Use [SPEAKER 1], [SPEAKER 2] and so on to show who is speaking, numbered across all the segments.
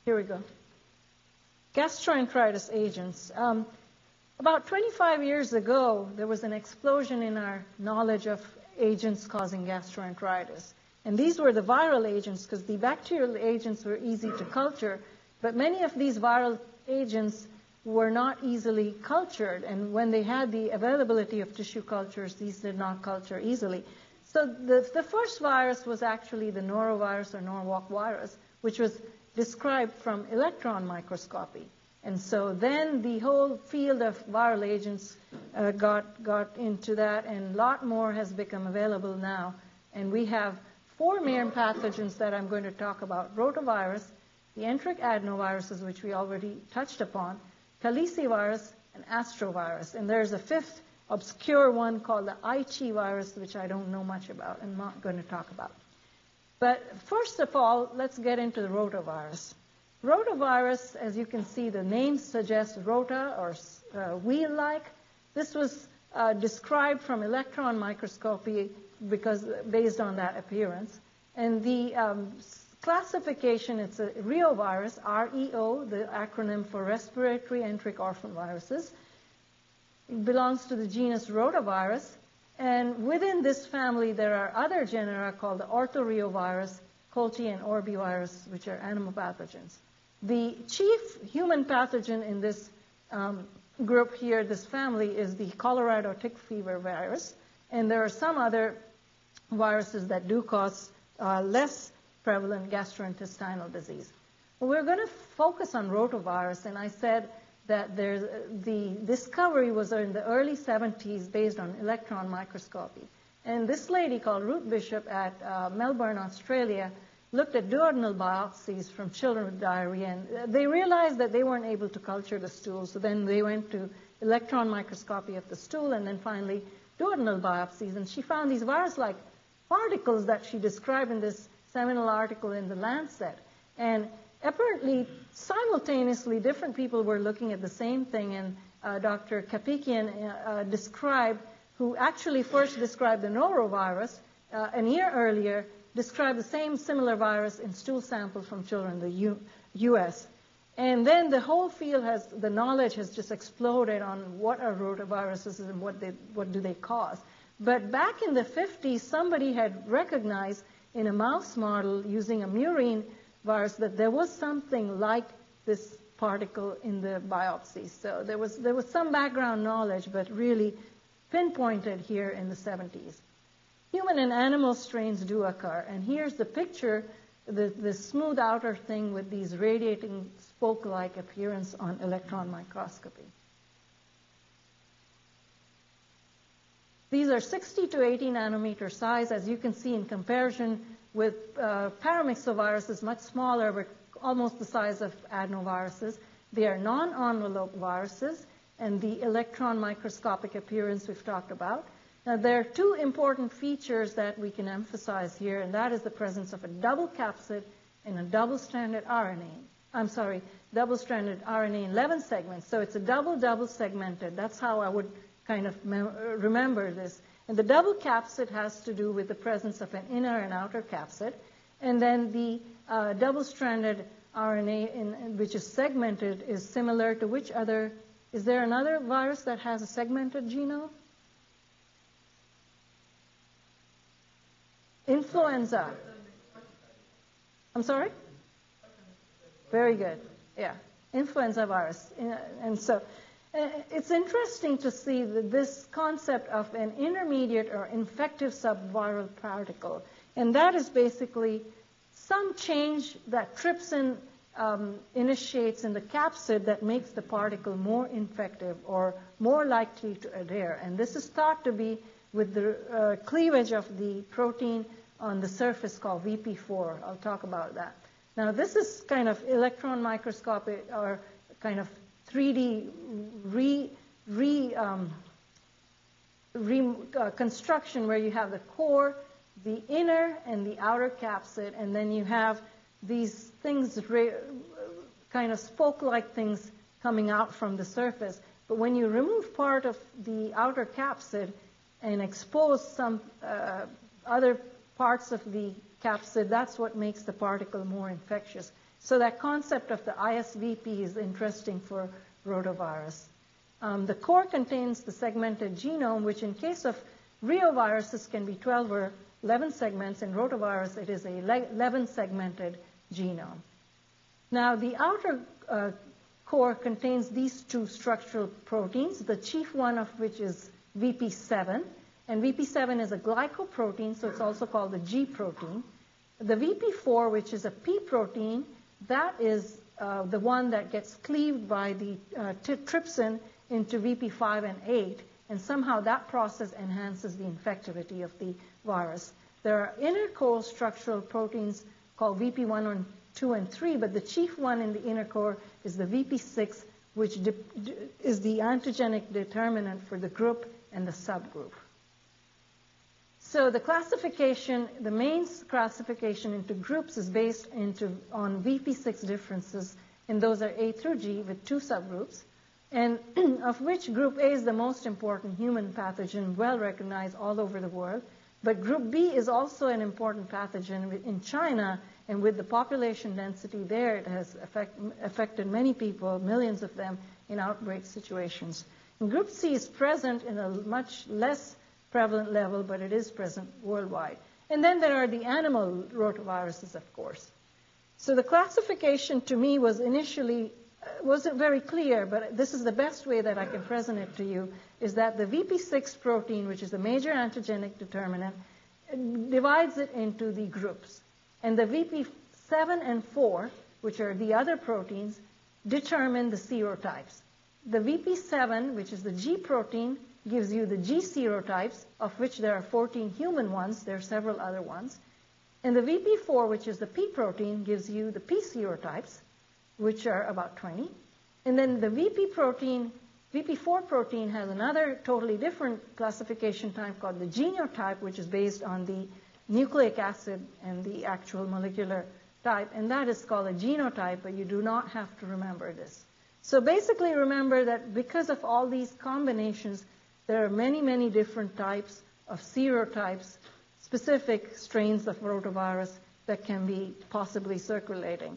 [SPEAKER 1] Here we go. Gastroenteritis agents. About 25 years ago, there was an explosion in our knowledge of agents causing gastroenteritis. And these were the viral agents, because the bacterial agents were easy to culture, but many of these viral agents were not easily cultured, and when they had the availability of tissue cultures, these did not culture easily. So the first virus was actually the norovirus or Norwalk virus, which was described from electron microscopy. And so then the whole field of viral agents got into that, and a lot more has become available now. And we have 4 main pathogens that I'm going to talk about: rotavirus, the enteric adenoviruses, which we already touched upon, calicivirus, and astrovirus. And there's a 5th obscure one called the IT virus, which I don't know much about and not going to talk about. But first of all, let's get into the rotavirus. Rotavirus, as you can see, the name suggests rota, or wheel-like. This was described from electron microscopy based on that appearance. And the classification, it's a reovirus, REO, the acronym for respiratory enteric orphan viruses. It belongs to the genus rotavirus. And within this family, there are other genera called the orthoreovirus, Colti, and orbivirus, which are animal pathogens. The chief human pathogen in this group here, this family, is the Colorado tick fever virus. And there are some other viruses that do cause less prevalent gastrointestinal disease. Well, we're going to focus on rotavirus, and I said that the discovery was in the early 70s based on electron microscopy. And this lady called Ruth Bishop at Melbourne, Australia, looked at duodenal biopsies from children with diarrhea, and they realized that they weren't able to culture the stool, so then they went to electron microscopy of the stool, and then finally duodenal biopsies, and she found these virus-like particles that she described in this seminal article in the Lancet. And apparently, simultaneously, different people were looking at the same thing, and Dr. Kapikian described, who actually first described the norovirus a year earlier, described the same similar virus in stool samples from children in the U.S. And then the whole field the knowledge has just exploded on what are rotaviruses and what do they cause. But back in the 50s, somebody had recognized in a mouse model using a murine virus that there was something like this particle in the biopsy. So there was some background knowledge, but really pinpointed here in the 70s. Human and animal strains do occur. And here's the picture, the smooth outer thing with these radiating spoke-like appearance on electron microscopy. These are 60 to 80 nanometer size. As you can see, in comparison with paramyxoviruses, much smaller, but almost the size of adenoviruses. They are non-envelope viruses, and the electron microscopic appearance we've talked about. Now, there are 2 important features that we can emphasize here, and that is the presence of a double capsid and a double-stranded RNA. Double-stranded RNA in 11 segments. So it's a double segmented. That's how I would kind of remember this. And the double capsid has to do with the presence of an inner and outer capsid. And then the double-stranded RNA, which is segmented, is similar to which other? Is there another virus that has a segmented genome? Influenza. I'm sorry? Very good. Yeah. Influenza virus. And so it's interesting to see that this concept of an intermediate or infective subviral particle. And that is basically some change that trypsin initiates in the capsid that makes the particle more infective or more likely to adhere. And this is thought to be with the cleavage of the protein on the surface called VP4. I'll talk about that. Now, this is kind of electron microscopic or kind of 3D construction where you have the core, the inner and the outer capsid, and then you have these things, kind of spoke-like things coming out from the surface. But when you remove part of the outer capsid and expose some other parts of the capsid, that's what makes the particle more infectious. So that concept of the ISVP is interesting for rotavirus. The core contains the segmented genome, which in case of reoviruses can be 12 or 11 segments. In rotavirus, it is a 11-segmented genome. Now, the outer core contains these two structural proteins, the chief one of which is VP7. And VP7 is a glycoprotein, so it's also called the G protein. The VP4, which is a P protein, that is the one that gets cleaved by the trypsin into VP5 and 8, and somehow that process enhances the infectivity of the virus. There are inner core structural proteins called VP1, 2, and 3, but the chief one in the inner core is the VP6, which is the antigenic determinant for the group and the subgroup. So the classification, the main classification into groups is based on VP6 differences, and those are A through G with 2 subgroups, and of which group A is the most important human pathogen, well recognized all over the world. But group B is also an important pathogen in China, and with the population density there, it has affected many people, millions of them, in outbreak situations. And group C is present in a much less prevalent level, but it is present worldwide. And then there are the animal rotaviruses, of course. So the classification to me was initially, wasn't very clear, but this is the best way that I can present it to you, is that the VP6 protein, which is the major antigenic determinant, divides it into the groups. And the VP7 and 4, which are the other proteins, determine the serotypes. The VP7, which is the G protein, gives you the G serotypes, of which there are 14 human ones. There are several other ones. And the VP4, which is the P protein, gives you the P serotypes, which are about 20. And then the VP4 protein has another totally different classification type called the genotype, which is based on the nucleic acid and the actual molecular type. And that is called a genotype, but you do not have to remember this. So basically remember that because of all these combinations, there are many, many different types of serotypes, specific strains of rotavirus that can be possibly circulating.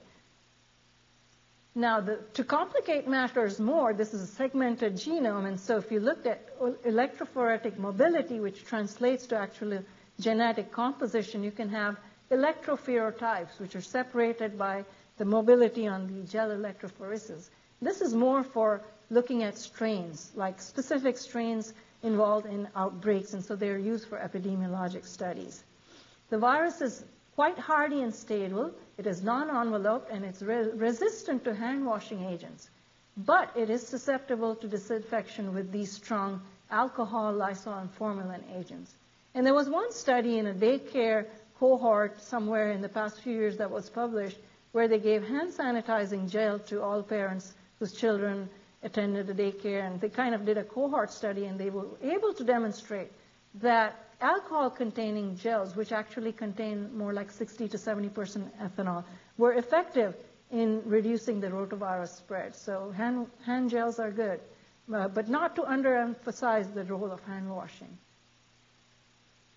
[SPEAKER 1] Now, to complicate matters more, this is a segmented genome, and so if you looked at electrophoretic mobility, which translates to actually genetic composition, you can have electropherotypes, which are separated by the mobility on the gel electrophoresis. This is more for looking at strains, like specific strains involved in outbreaks, and so they're used for epidemiologic studies. The virus is quite hardy and stable. It is non-enveloped, and it's resistant to hand-washing agents. But it is susceptible to disinfection with these strong alcohol, Lysol, and formalin agents. And there was one study in a daycare cohort somewhere in the past few years that was published where they gave hand sanitizing gel to all parents whose children attended a daycare, and they kind of did a cohort study, and they were able to demonstrate that alcohol-containing gels, which actually contain more like 60 to 70% ethanol, were effective in reducing the rotavirus spread. So hand gels are good, but not to underemphasize the role of hand washing.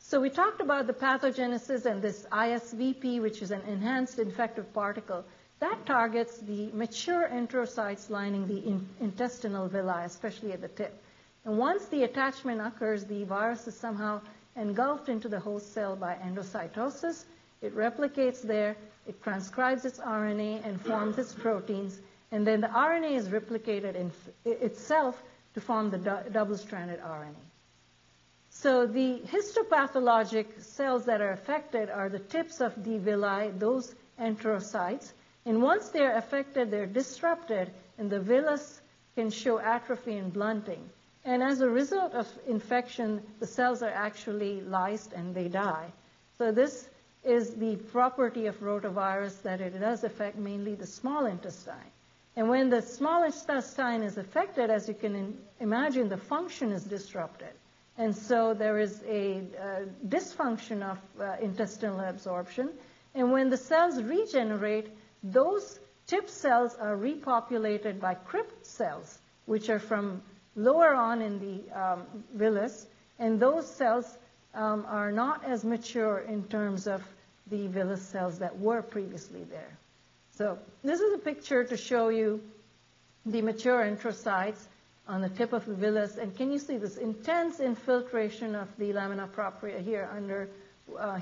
[SPEAKER 1] So we talked about the pathogenesis and this ISVP, which is an enhanced infective particle. That targets the mature enterocytes lining the intestinal villi, especially at the tip. And once the attachment occurs, the virus is somehow engulfed into the host cell by endocytosis. It replicates there, it transcribes its RNA and forms its proteins, and then the RNA is replicated in itself to form the double-stranded RNA. So the histopathologic cells that are affected are the tips of the villi, those enterocytes. And once they're affected, they're disrupted, and the villus can show atrophy and blunting. And as a result of infection, the cells are actually lysed and they die. So this is the property of rotavirus, that it does affect mainly the small intestine. And when the small intestine is affected, as you can imagine, the function is disrupted. And so there is a dysfunction of intestinal absorption. And when the cells regenerate, those tip cells are repopulated by crypt cells, which are from lower on in the villus. And those cells are not as mature in terms of the villus cells that were previously there. So this is a picture to show you the mature enterocytes on the tip of the villus. And can you see this intense infiltration of the lamina propria here under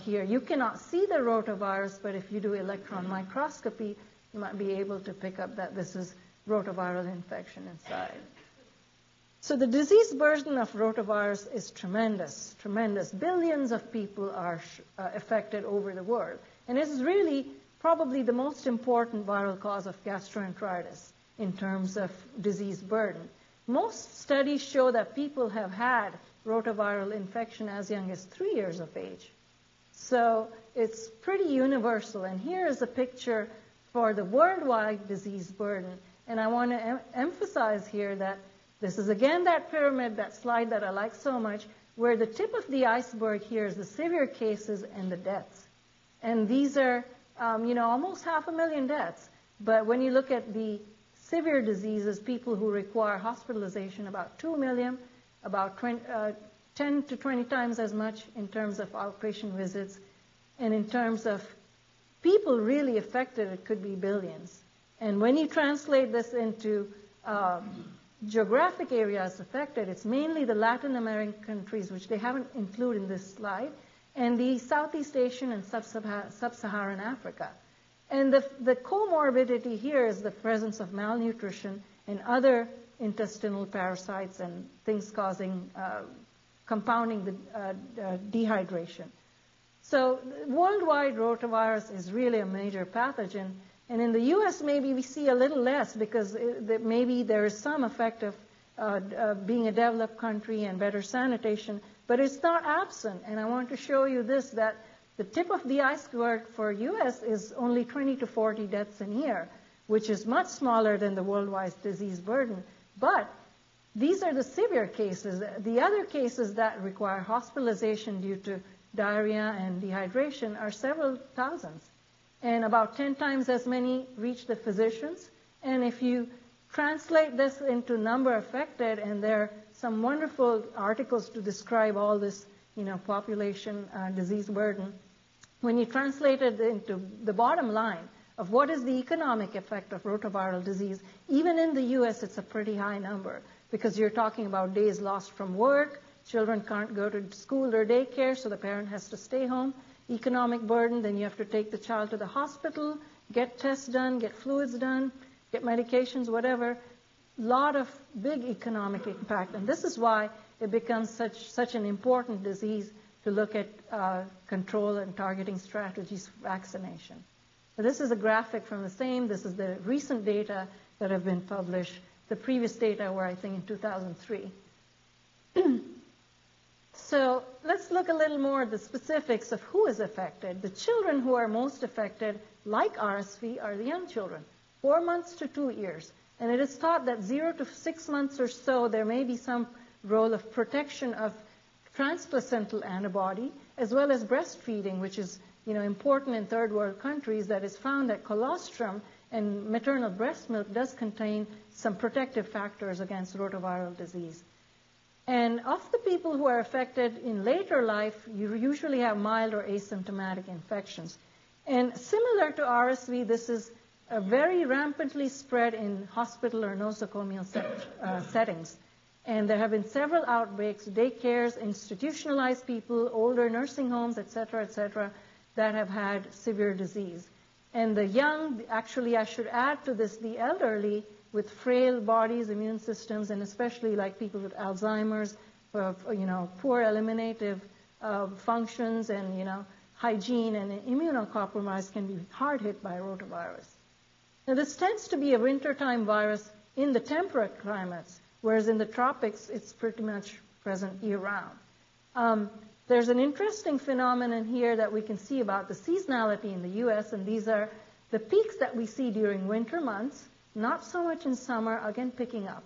[SPEAKER 1] here? You cannot see the rotavirus, but if you do electron microscopy, you might be able to pick up that this is rotaviral infection inside. So the disease burden of rotavirus is tremendous, tremendous. Billions of people are affected over the world. And it is really probably the most important viral cause of gastroenteritis in terms of disease burden. Most studies show that people have had rotaviral infection as young as 3 years of age. So it's pretty universal. And here is a picture for the worldwide disease burden. And I want to emphasize here that this is again that pyramid, that slide that I like so much, where the tip of the iceberg here is the severe cases and the deaths. And these are, almost 500,000 deaths. But when you look at the severe diseases, people who require hospitalization, about 2 million, about 10 to 20 times as much in terms of outpatient visits. And in terms of people really affected, it could be billions. And when you translate this into geographic areas affected, it's mainly the Latin American countries, which they haven't included in this slide, and the Southeast Asian and Sub-Saharan Africa. And the comorbidity here is the presence of malnutrition and other intestinal parasites and things causing, compounding the dehydration. So worldwide rotavirus is really a major pathogen. And in the U.S., maybe we see a little less because maybe there is some effect of being a developed country and better sanitation, but it's not absent. And I want to show you this, that the tip of the iceberg for U.S. is only 20 to 40 deaths a year, which is much smaller than the worldwide disease burden. But these are the severe cases. The other cases that require hospitalization due to diarrhea and dehydration are several thousands. And about 10 times as many reach the physicians. And if you translate this into number affected, and there are some wonderful articles to describe all this, population disease burden, when you translate it into the bottom line of what is the economic effect of rotaviral disease, even in the U.S., it's a pretty high number because you're talking about days lost from work, children can't go to school or daycare, so the parent has to stay home. Economic burden, then you have to take the child to the hospital, get tests done, get fluids done, get medications, whatever. Lot of big economic impact. And this is why it becomes such an important disease to look at control and targeting strategies for vaccination. So this is a graphic from the same. This is the recent data that have been published. The previous data were, I think, in 2003. So let's look a little more at the specifics of who is affected. The children who are most affected, like RSV, are the young children, 4 months to 2 years. And it is thought that 0 to 6 months or so, there may be some role of protection of transplacental antibody, as well as breastfeeding, which is important in third world countries, that is found that colostrum and maternal breast milk does contain some protective factors against rotaviral disease. And of the people who are affected in later life, you usually have mild or asymptomatic infections. And similar to RSV, this is very rampantly spread in hospital or nosocomial settings. And there have been several outbreaks, daycares, institutionalized people, older nursing homes, et cetera, that have had severe disease. And the young, actually I should add to this, the elderly with frail bodies, immune systems, and especially like people with Alzheimer's, poor eliminative functions and, hygiene and immunocompromised can be hard hit by rotavirus. Now this tends to be a wintertime virus in the temperate climates, whereas in the tropics it's pretty much present year-round. There's an interesting phenomenon here that we can see about the seasonality in the U.S., and these are the peaks that we see during winter months, not so much in summer, again picking up.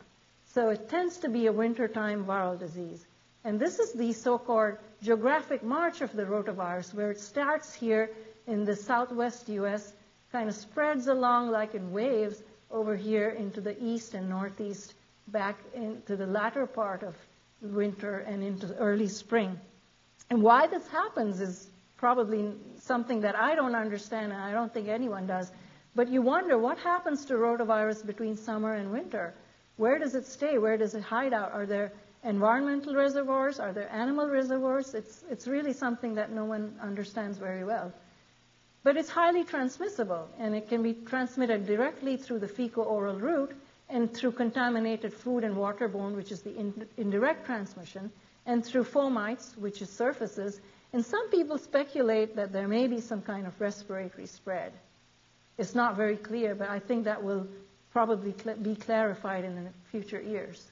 [SPEAKER 1] So it tends to be a wintertime viral disease. And this is the so-called geographic march of the rotavirus, where it starts here in the southwest U.S., kind of spreads along like in waves over here into the east and northeast, back into the latter part of winter and into early spring. And why this happens is probably something that I don't understand, and I don't think anyone does. But you wonder, what happens to rotavirus between summer and winter? Where does it stay? Where does it hide out? Are there environmental reservoirs? Are there animal reservoirs? It's really something that no one understands very well. But it's highly transmissible, and it can be transmitted directly through the fecal-oral route and through contaminated food and waterborne, which is the indirect transmission, and through fomites, which is surfaces. And some people speculate that there may be some kind of respiratory spread. It's not very clear, but I think that will probably be clarified in the future years.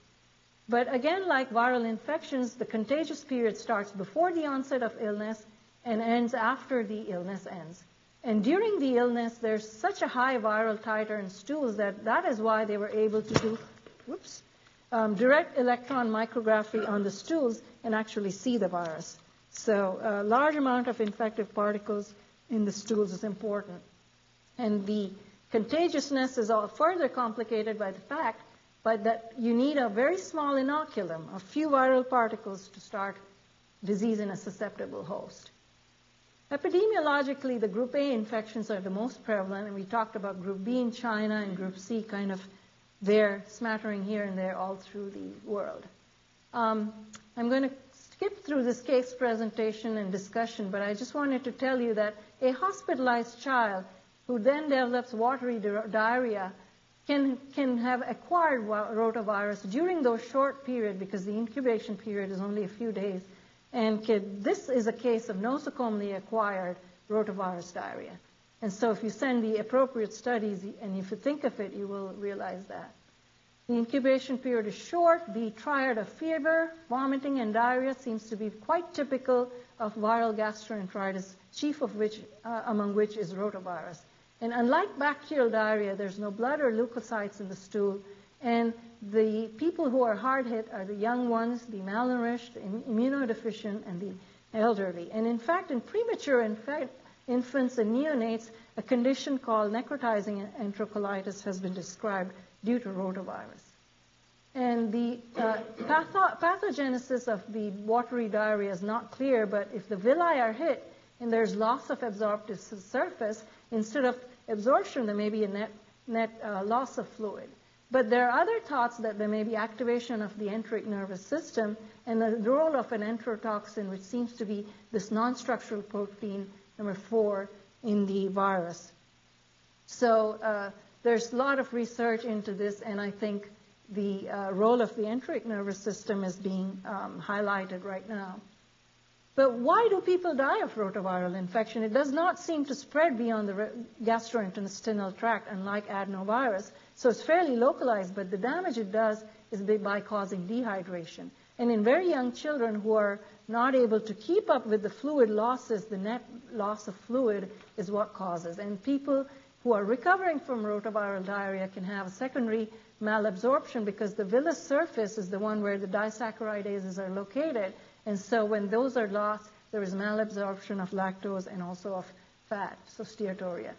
[SPEAKER 1] But again, like viral infections, the contagious period starts before the onset of illness and ends after the illness ends. And during the illness, there's such a high viral titer in stools that is why they were able to do direct electron micrography on the stools and actually see the virus. So a large amount of infective particles in the stools is important. And the contagiousness is all further complicated by the fact that you need a very small inoculum, a few viral particles, to start disease in a susceptible host. Epidemiologically, the Group A infections are the most prevalent, and we talked about Group B in China and Group C kind of there, smattering here and there all through the world. I'm going to skip through this case presentation and discussion, but I just wanted to tell you that a hospitalized child who then develops watery diarrhea can have acquired rotavirus during those short period, because the incubation period is only a few days. And this is a case of nosocomially acquired rotavirus diarrhea. And so if you send the appropriate studies, and if you think of it, you will realize that. The incubation period is short. The triad of fever, vomiting, and diarrhea seems to be quite typical of viral gastroenteritis, chief of which, among which is rotavirus. And unlike bacterial diarrhea, there's no blood or leukocytes in the stool. And the people who are hard hit are the young ones, the malnourished, the immunodeficient, and the elderly. And in fact, in premature infants and neonates, a condition called necrotizing enterocolitis has been described due to rotavirus. And the pathogenesis of the watery diarrhea is not clear, but if the villi are hit and there's loss of absorptive surface, instead of absorption, there may be a net loss of fluid. But there are other thoughts that there may be activation of the enteric nervous system and the role of an enterotoxin, which seems to be this non-structural protein number 4 in the virus. So there's a lot of research into this, and I think the role of the enteric nervous system is being highlighted right now. But why do people die of rotaviral infection? It does not seem to spread beyond the gastrointestinal tract, unlike adenovirus. So it's fairly localized, but the damage it does is by causing dehydration. And in very young children who are not able to keep up with the fluid losses, the net loss of fluid is what causes. And people who are recovering from rotaviral diarrhea can have a secondary malabsorption, because the villus surface is the one where the disaccharidases are located. And so when those are lost, there is malabsorption of lactose and also of fat, so steatorrhea.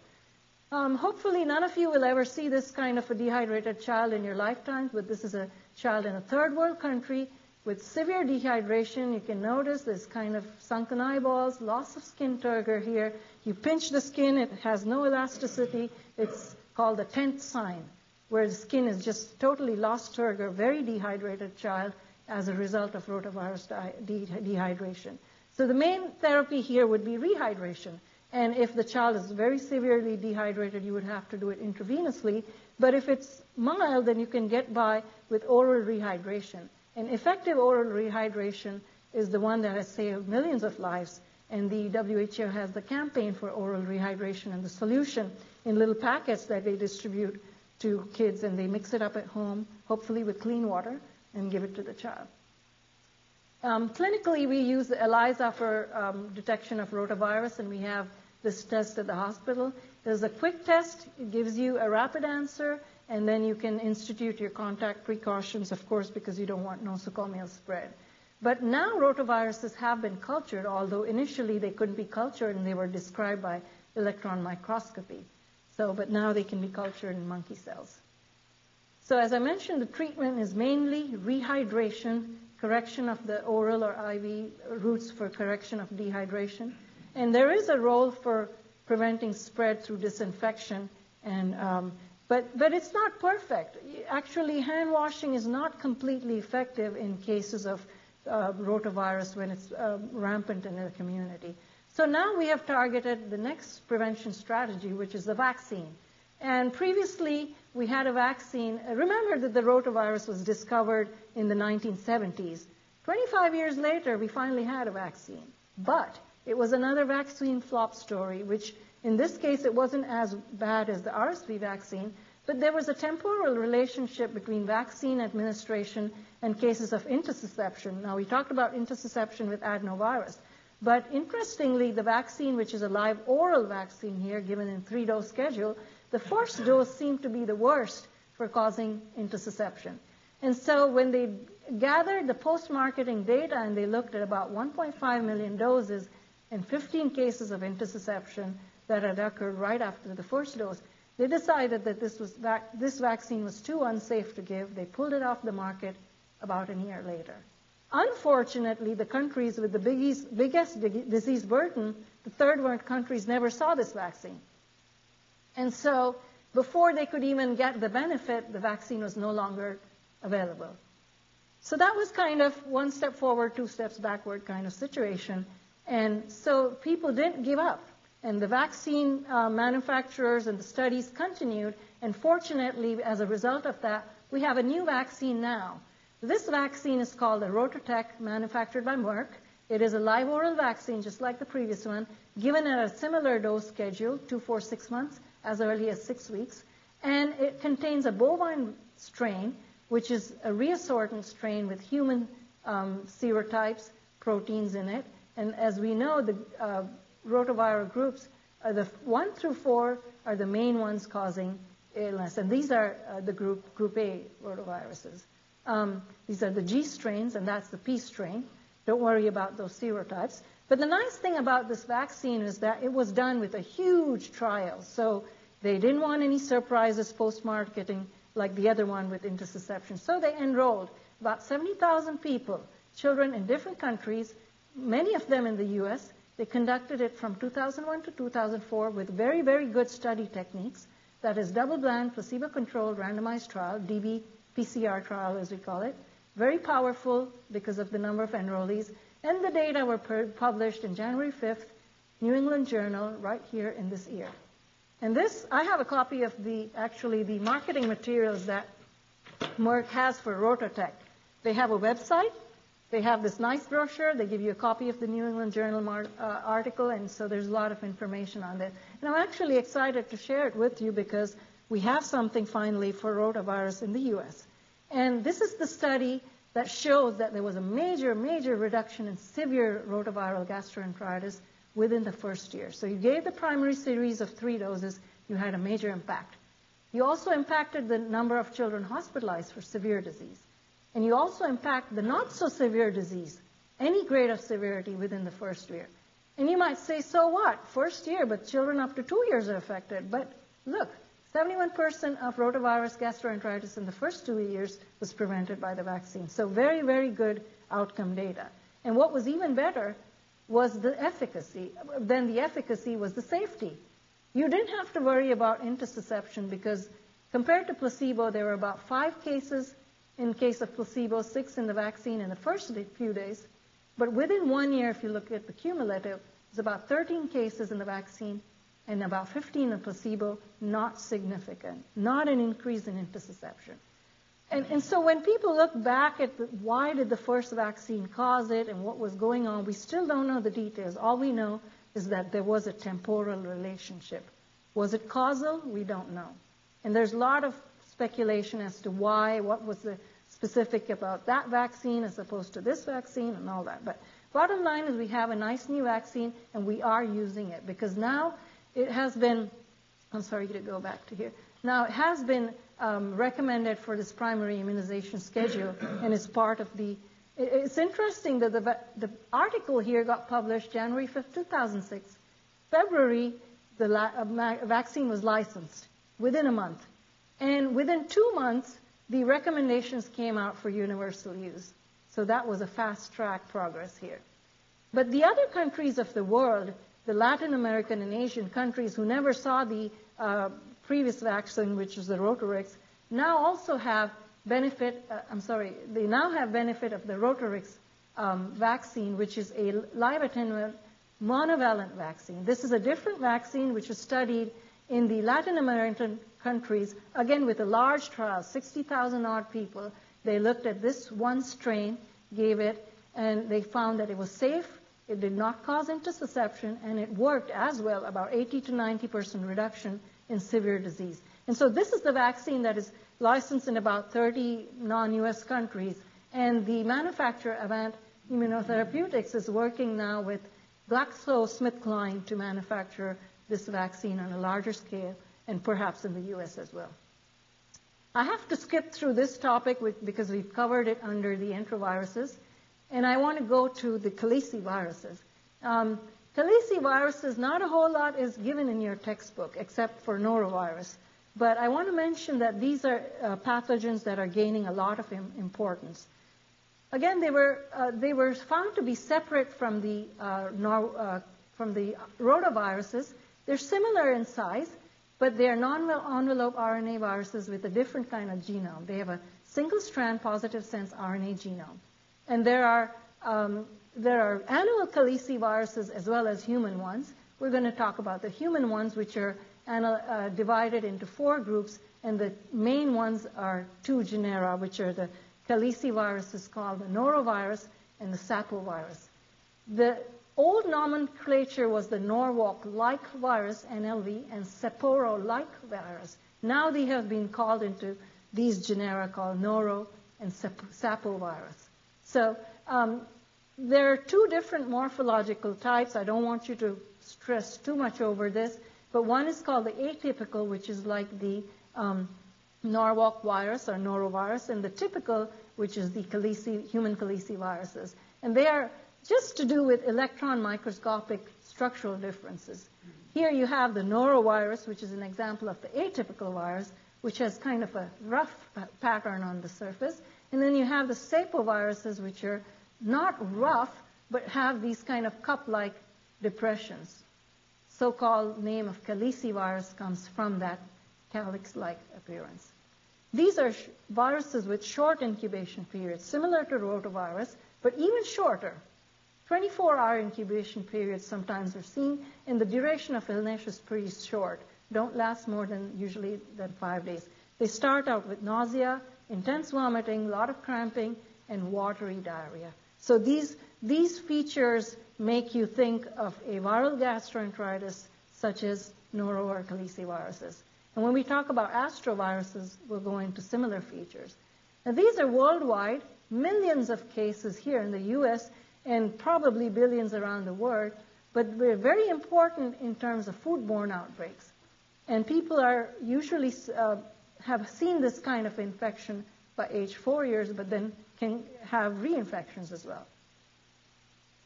[SPEAKER 1] Hopefully none of you will ever see this kind of a dehydrated child in your lifetime, but this is a child in a third world country with severe dehydration. You can notice there's kind of sunken eyeballs, loss of skin turgor here. You pinch the skin, it has no elasticity. It's called the 10th sign, where the skin is just totally lost turgor, very dehydrated child as a result of rotavirus dehydration. So the main therapy here would be rehydration. And if the child is very severely dehydrated, you would have to do it intravenously. But if it's mild, then you can get by with oral rehydration. And effective oral rehydration is the one that has saved millions of lives. And the WHO has the campaign for oral rehydration and the solution in little packets that they distribute to kids, and they mix it up at home, hopefully with clean water, and give it to the child. Clinically, we use ELISA for detection of rotavirus, and we have this test at the hospital. There's a quick test. It gives you a rapid answer, and then you can institute your contact precautions, of course, because you don't want nosocomial spread. But now rotaviruses have been cultured, although initially they couldn't be cultured, and they were described by electron microscopy. But now they can be cultured in monkey cells. So as I mentioned, the treatment is mainly rehydration, correction of the oral or IV routes for correction of dehydration. And there is a role for preventing spread through disinfection But it's not perfect. Actually, hand washing is not completely effective in cases of rotavirus when it's rampant in the community. So now we have targeted the next prevention strategy, which is the vaccine. And previously, we had a vaccine. Remember that the rotavirus was discovered in the 1970s. 25 years later, we finally had a vaccine. But it was another vaccine flop story, which in this case, it wasn't as bad as the RSV vaccine, but there was a temporal relationship between vaccine administration and cases of intussusception. Now, we talked about intussusception with adenovirus. But interestingly, the vaccine, which is a live oral vaccine here, given in 3-dose schedule, the first dose seemed to be the worst for causing intussusception. And so when they gathered the post-marketing data and they looked at about 1.5 million doses and 15 cases of intussusception that had occurred right after the first dose, they decided that this vaccine was too unsafe to give. They pulled it off the market about a year later. Unfortunately, the countries with the biggest disease burden, the third world countries, never saw this vaccine. And so before they could even get the benefit, the vaccine was no longer available. So that was kind of one step forward, 2 steps backward kind of situation. And so people didn't give up. And the vaccine manufacturers and the studies continued. And fortunately, as a result of that, we have a new vaccine now. This vaccine is called the Rototec, manufactured by Merck. It is a live oral vaccine, just like the previous one, given at a similar dose schedule, 2, 4, 6 months, as early as 6 weeks. And it contains a bovine strain, which is a reassortant strain with human serotypes, proteins in it. And as we know, the rotaviral groups, the 1 through 4 are the main ones causing illness. And these are the group A rotaviruses. These are the G strains, and that's the P strain. Don't worry about those serotypes. But the nice thing about this vaccine is that it was done with a huge trial. So they didn't want any surprises post-marketing like the other one with intussusception. So they enrolled about 70,000 people, children in different countries, many of them in the U.S. They conducted it from 2001 to 2004 with very, very good study techniques. That is double-blind, placebo-controlled, randomized trial, DB-PCR trial as we call it. Very powerful because of the number of enrollees. And the data were published in January 5th, New England Journal, right here in this year. And this, I have a copy of the marketing materials that Merck has for Rototec. They have a website. They have this nice brochure. They give you a copy of the New England Journal article, and so there's a lot of information on it. And I'm actually excited to share it with you because we have something finally for rotavirus in the U.S. And this is the study that shows that there was a major, major reduction in severe rotaviral gastroenteritis within the first year. So you gave the primary series of 3 doses, you had a major impact. You also impacted the number of children hospitalized for severe disease. And you also impact the not-so-severe disease, any grade of severity within the first year. And you might say, so what? First year, but children up to 2 years are affected. But look, 71% of rotavirus gastroenteritis in the first 2 years was prevented by the vaccine. So very, very good outcome data. And what was even better was the efficacy. Then the efficacy was the safety. You didn't have to worry about intussusception because compared to placebo, there were about 5 cases in case of placebo, 6 in the vaccine in the first few days. But within 1 year, if you look at the cumulative, it's about 13 cases in the vaccine and about 15 in placebo, not significant, not an increase in intussusception. And so when people look back at why did the first vaccine cause it and what was going on, we still don't know the details. All we know is that there was a temporal relationship. Was it causal? We don't know. And there's a lot of speculation as to why, what was the specific about that vaccine as opposed to this vaccine and all that. But bottom line is we have a nice new vaccine and we are using it because now it has been, I'm sorry to go back to here. Now it has been recommended for this primary immunization schedule and is part of the, it's interesting that the article here got published January 5th, 2006. February, the vaccine was licensed within a month. And within 2 months, the recommendations came out for universal use. So that was a fast-track progress here. But the other countries of the world, the Latin American and Asian countries who never saw the previous vaccine, which is the Rotarix, now also have benefit, they now have benefit of the Rotarix vaccine, which is a live attenuate monovalent vaccine. This is a different vaccine which is studied in the Latin American countries, again with a large trial, 60,000 odd people. They looked at this one strain, gave it, and they found that it was safe, it did not cause intussusception, and it worked as well, about 80 to 90% reduction in severe disease. And so this is the vaccine that is licensed in about 30 non-U.S. countries, and the manufacturer, Avant Immunotherapeutics, is working now with GlaxoSmithKline to manufacture this vaccine on a larger scale, and perhaps in the U.S. as well. I have to skip through this topic because we've covered it under the enteroviruses, and I want to go to the caliciviruses. Caliciviruses, not a whole lot is given in your textbook except for norovirus, but I want to mention that these are pathogens that are gaining a lot of importance. Again, they were found to be separate from the rotaviruses. They're similar in size, but they are non-envelope RNA viruses with a different kind of genome. They have a single-strand positive sense RNA genome. And there are animal caliciviruses as well as human ones. We're going to talk about the human ones, which are divided into 4 groups, and the main ones are 2 genera, which are the caliciviruses called the norovirus and the sapovirus. The old nomenclature was the Norwalk-like virus, NLV, and Sapporo-like virus. Now they have been called into these genera called noro and sapovirus. So there are 2 different morphological types. I don't want you to stress too much over this, but one is called the atypical, which is like the Norwalk virus or norovirus, and the typical, which is the human caliciviruses. And they are just to do with electron microscopic structural differences. Here you have the norovirus, which is an example of the atypical virus, which has kind of a rough pattern on the surface. And then you have the sapoviruses, which are not rough, but have these kind of cup-like depressions. So-called name of calicivirus comes from that calyx-like appearance. These are viruses with short incubation periods, similar to rotavirus, but even shorter. 24-hour incubation periods sometimes are seen, and the duration of illness is pretty short. Don't last more than usually than 5 days. They start out with nausea, intense vomiting, a lot of cramping, and watery diarrhea. So these features make you think of a viral gastroenteritis such as noro or caliciviruses. And when we talk about astroviruses, we'll go into similar features. Now these are worldwide, millions of cases here in the U.S. and probably billions around the world, but they're very important in terms of foodborne outbreaks. And people are usually have seen this kind of infection by age 4 years, but then can have reinfections as well.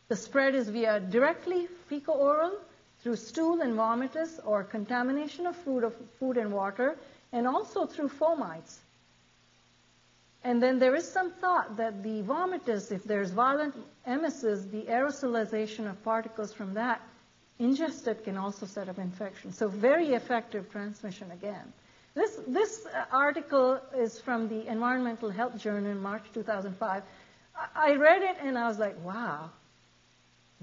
[SPEAKER 1] The spread is via directly fecal-oral, through stool and vomitus, or contamination of food and water, and also through fomites. And then there is some thought that the vomitus, if there's violent emesis, the aerosolization of particles from that ingested can also set up infection. So very effective transmission again. This article is from the Environmental Health Journal in March 2005. I read it and I was like, wow,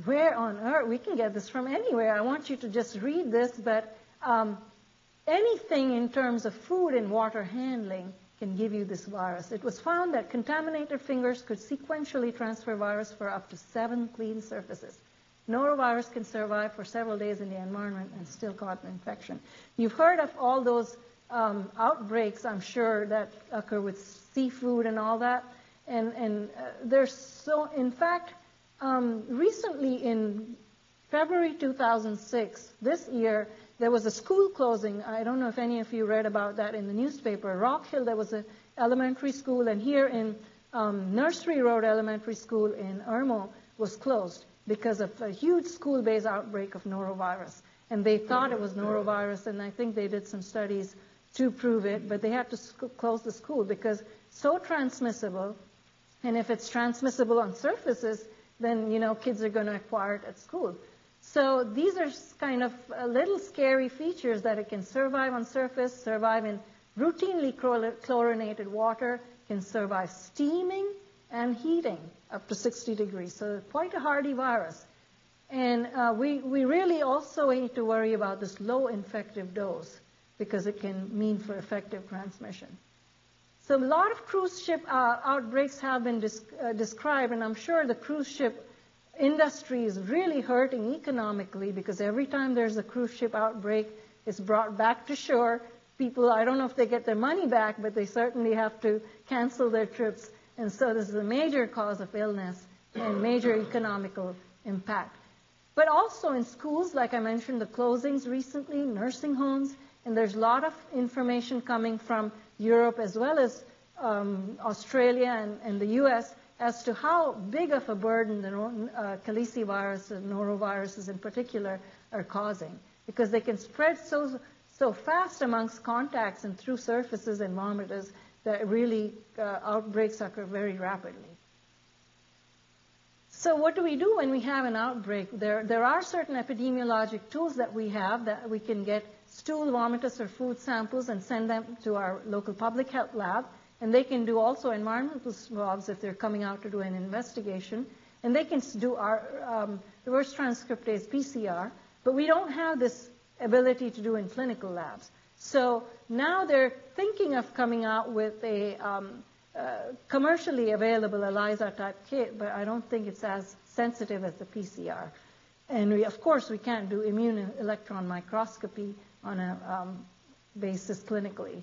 [SPEAKER 1] where on earth? We can get this from anywhere. I want you to just read this, but anything in terms of food and water handling can give you this virus. It was found that contaminated fingers could sequentially transfer virus for up to 7 clean surfaces. Norovirus can survive for several days in the environment and still cause an infection. You've heard of all those outbreaks, I'm sure, that occur with seafood and all that. And there's so, in fact, recently in February 2006, this year, there was a school closing. I don't know if any of you read about that in the newspaper. Rock Hill, there was an elementary school, and here in Nursery Road Elementary School in Irmo was closed because of a huge school-based outbreak of norovirus. And they thought it was norovirus, and I think they did some studies to prove it, but they had to close the school because so transmissible, and if it's transmissible on surfaces, then, you know, kids are going to acquire it at school. So these are kind of little scary features that it can survive on surface, survive in routinely chlorinated water, can survive steaming and heating up to 60 degrees. So quite a hardy virus. And we really also need to worry about this low infective dose because it can mean for effective transmission. So a lot of cruise ship outbreaks have been described, and I'm sure the cruise ship industry is really hurting economically because every time there's a cruise ship outbreak, it's brought back to shore. People, I don't know if they get their money back, but they certainly have to cancel their trips. And so this is a major cause of illness and major economical impact. But also in schools, like I mentioned, the closings recently, nursing homes, and there's a lot of information coming from Europe as well as Australia and the U.S. as to how big of a burden the calicivirus and noroviruses in particular are causing, because they can spread so fast amongst contacts and through surfaces and vomiters that really outbreaks occur very rapidly. So what do we do when we have an outbreak? There are certain epidemiologic tools that we have that we can get stool, vomitus, or food samples and send them to our local public health lab. And they can do also environmental swabs if they're coming out to do an investigation. And they can do our reverse transcriptase PCR. But we don't have this ability to do in clinical labs. So now they're thinking of coming out with a commercially available ELISA-type kit, but I don't think it's as sensitive as the PCR. And of course, we can't do immune electron microscopy on a basis clinically.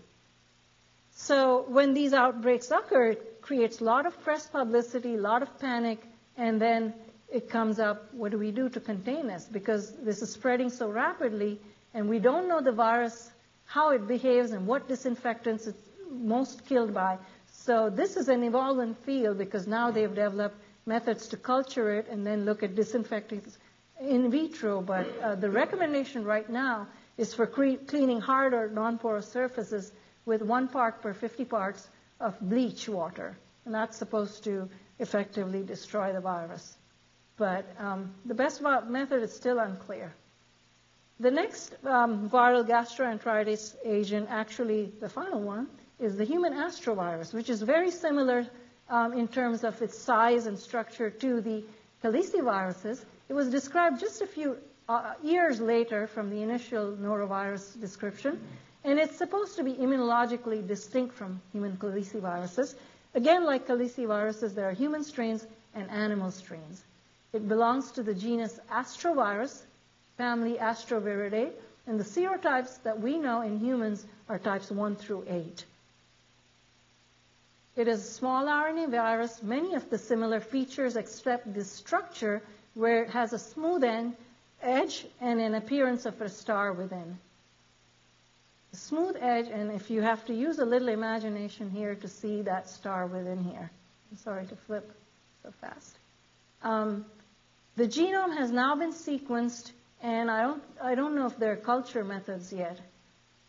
[SPEAKER 1] So when these outbreaks occur, it creates a lot of press publicity, a lot of panic, and then it comes up, what do we do to contain this? Because this is spreading so rapidly, and we don't know the virus, how it behaves, and what disinfectants it's most killed by. So this is an evolving field because now they've developed methods to culture it and then look at disinfectants in vitro. But the recommendation right now is for cleaning hard or non-porous surfaces with 1 part per 50 parts of bleach water. And that's supposed to effectively destroy the virus. But the best method is still unclear. The next viral gastroenteritis agent, actually the final one, is the human astrovirus, which is very similar in terms of its size and structure to the caliciviruses. It was described just a few years later from the initial norovirus description, and it's supposed to be immunologically distinct from human caliciviruses. Again, like caliciviruses, there are human strains and animal strains. It belongs to the genus Astrovirus, family Astroviridae, and the serotypes that we know in humans are types 1 through 8. It is a small RNA virus, many of the similar features except this structure where it has a smooth edge and an appearance of a star within. A smooth edge, and if you have to use a little imagination here to see that star within here. I'm sorry to flip so fast. The genome has now been sequenced, and I don't know if there are culture methods yet.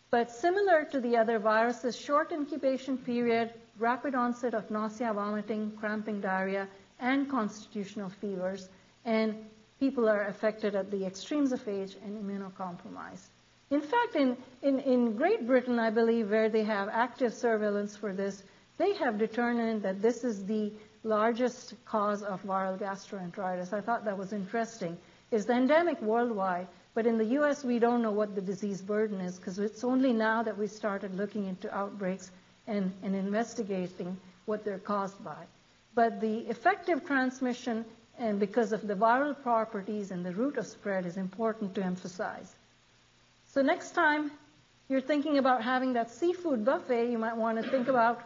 [SPEAKER 1] But similar to the other viruses, short incubation period, rapid onset of nausea, vomiting, cramping, diarrhea, and constitutional fevers. And people are affected at the extremes of age and immunocompromised. In fact, in Great Britain, I believe, where they have active surveillance for this, they have determined that this is the largest cause of viral gastroenteritis. I thought that was interesting. It's endemic worldwide, but in the U.S. we don't know what the disease burden is because it's only now that we started looking into outbreaks and investigating what they're caused by. But the effective transmission, and because of the viral properties and the route of spread, is important to emphasize. So next time you're thinking about having that seafood buffet, you might want to think about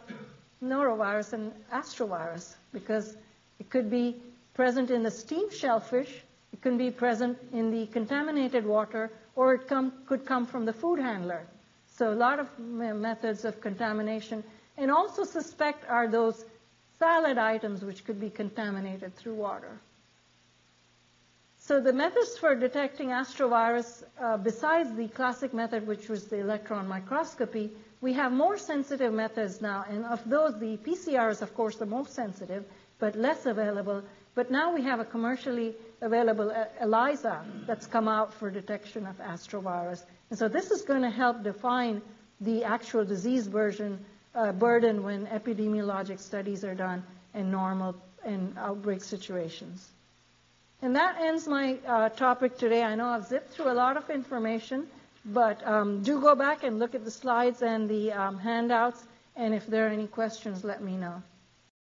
[SPEAKER 1] norovirus and astrovirus, because it could be present in the steamed shellfish, it can be present in the contaminated water, or it could come from the food handler. So a lot of methods of contamination. And also suspect are those salad items which could be contaminated through water. So the methods for detecting astrovirus, besides the classic method, which was the electron microscopy, we have more sensitive methods now. And of those, the PCR is, of course, the most sensitive, but less available. But now we have a commercially available ELISA that's come out for detection of astrovirus. And so this is going to help define the actual disease burden when epidemiologic studies are done in normal and outbreak situations. And that ends my topic today. I know I've zipped through a lot of information, but do go back and look at the slides and the handouts, and if there are any questions, let me know.